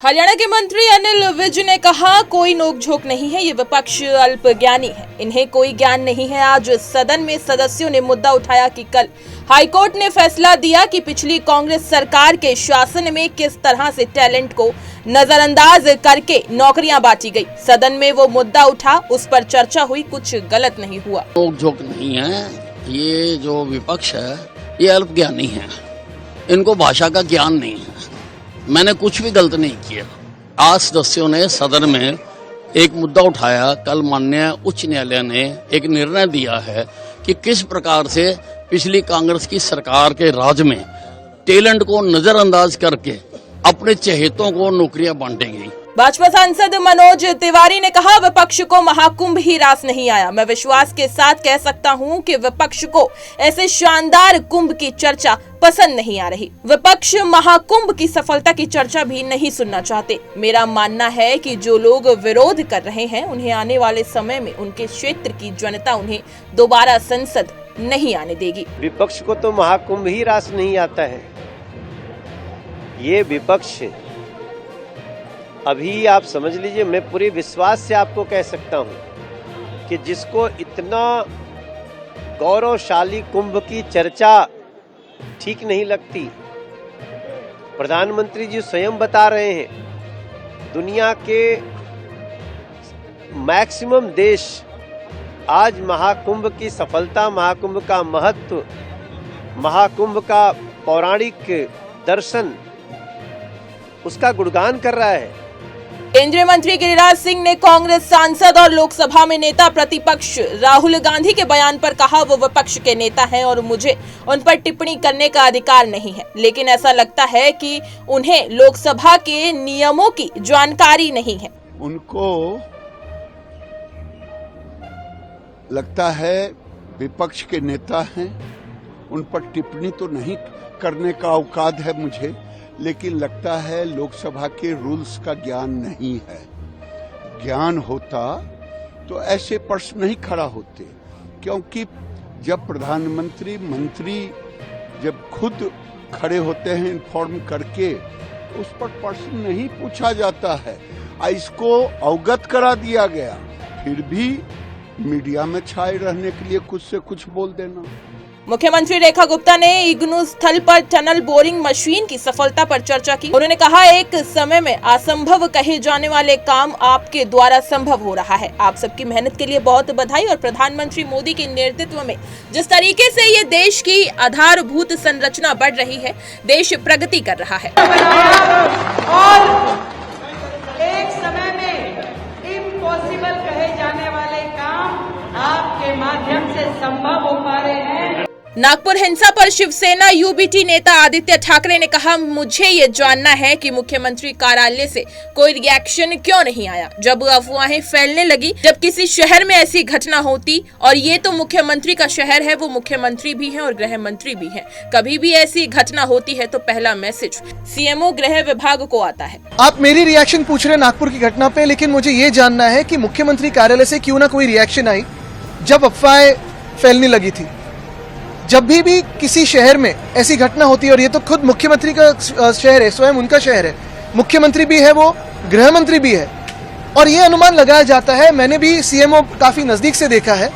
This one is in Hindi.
हरियाणा के मंत्री अनिल विज ने कहा, कोई नोकझोंक नहीं है, ये विपक्ष अल्पज्ञानी है, इन्हें कोई ज्ञान नहीं है। आज सदन में सदस्यों ने मुद्दा उठाया कि कल हाईकोर्ट ने फैसला दिया कि पिछली कांग्रेस सरकार के शासन में किस तरह से टैलेंट को नजरअंदाज करके नौकरियां बांटी गई। सदन में वो मुद्दा उठा, उस पर चर्चा हुई, कुछ गलत नहीं हुआ। नोकझोंक नहीं है, ये जो विपक्ष है ये अल्पज्ञानी है, इनको भाषा का ज्ञान नहीं है। मैंने कुछ भी गलत नहीं किया। आज सदस्यों ने सदन में एक मुद्दा उठाया। कल माननीय उच्च न्यायालय ने एक निर्णय दिया है कि किस प्रकार से पिछली कांग्रेस की सरकार के राज में टैलेंट को नजरअंदाज करके अपने चहेतों को नौकरियां बांटी गई। भाजपा सांसद मनोज तिवारी ने कहा, विपक्ष को महाकुंभ ही रास नहीं आया। मैं विश्वास के साथ कह सकता हूं कि विपक्ष को ऐसे शानदार कुंभ की चर्चा पसंद नहीं आ रही। विपक्ष महाकुंभ की सफलता की चर्चा भी नहीं सुनना चाहते। मेरा मानना है कि जो लोग विरोध कर रहे हैं, उन्हें आने वाले समय में उनके क्षेत्र की जनता उन्हें दोबारा संसद नहीं आने देगी। विपक्ष को तो महाकुंभ ही रास नहीं आता है। ये विपक्ष अभी आप समझ लीजिए, मैं पूरे विश्वास से आपको कह सकता हूं कि जिसको इतना गौरवशाली कुंभ की चर्चा ठीक नहीं लगती, प्रधानमंत्री जी स्वयं बता रहे हैं, दुनिया के मैक्सिमम देश आज महाकुंभ की सफलता, महाकुंभ का महत्व, महाकुंभ का पौराणिक दर्शन, उसका गुणगान कर रहा है। केंद्रीय मंत्री गिरिराज सिंह ने कांग्रेस सांसद और लोकसभा में नेता प्रतिपक्ष राहुल गांधी के बयान पर कहा, वो विपक्ष के नेता हैं और मुझे उन पर टिप्पणी करने का अधिकार नहीं है, लेकिन ऐसा लगता है कि उन्हें लोकसभा के नियमों की जानकारी नहीं है। उनको लगता है विपक्ष के नेता हैं, उन पर टिप्पणी तो नहीं करने का औकात है मुझे, लेकिन लगता है लोकसभा के रूल्स का ज्ञान नहीं है। ज्ञान होता तो ऐसे प्रश्न नहीं खड़ा होते, क्योंकि जब प्रधानमंत्री मंत्री जब खुद खड़े होते हैं इन्फॉर्म करके, तो उस पर प्रश्न नहीं पूछा जाता है। इसको अवगत करा दिया गया, फिर भी मीडिया में छाए रहने के लिए कुछ से कुछ बोल देना। मुख्यमंत्री रेखा गुप्ता ने इग्नू स्थल पर टनल बोरिंग मशीन की सफलता पर चर्चा की। उन्होंने कहा, एक समय में असंभव कहे जाने वाले काम आपके द्वारा संभव हो रहा है। आप सबकी मेहनत के लिए बहुत बधाई। और प्रधानमंत्री मोदी के नेतृत्व में जिस तरीके से ये देश की आधारभूत संरचना बढ़ रही है, देश प्रगति कर रहा है। और एक समय में इम्पॉसिबल कहे जाने वाले काम आपके माध्यम से संभव हो पा रहे हैं। नागपुर हिंसा पर शिवसेना यूबीटी नेता आदित्य ठाकरे ने कहा, मुझे ये जानना है कि मुख्यमंत्री कार्यालय से कोई रिएक्शन क्यों नहीं आया जब अफवाहें फैलने लगी, जब किसी शहर में ऐसी घटना होती। और ये तो मुख्यमंत्री का शहर है, वो मुख्यमंत्री भी हैं और गृह मंत्री भी हैं। कभी भी ऐसी घटना होती है तो पहला मैसेज सीएमओ गृह विभाग को आता है। आप मेरी रिएक्शन पूछ रहे हैं नागपुर की घटना पे, लेकिन मुझे ये जानना है कि मुख्यमंत्री कार्यालय से क्यों ना कोई रिएक्शन आई जब अफवाहें फैलने लगी थी। जब भी किसी शहर में ऐसी घटना होती है, और ये तो खुद मुख्यमंत्री का शहर है, स्वयं उनका शहर है, मुख्यमंत्री भी है, वो गृह मंत्री भी है, और ये अनुमान लगाया जाता है, मैंने भी सीएमओ काफी नजदीक से देखा है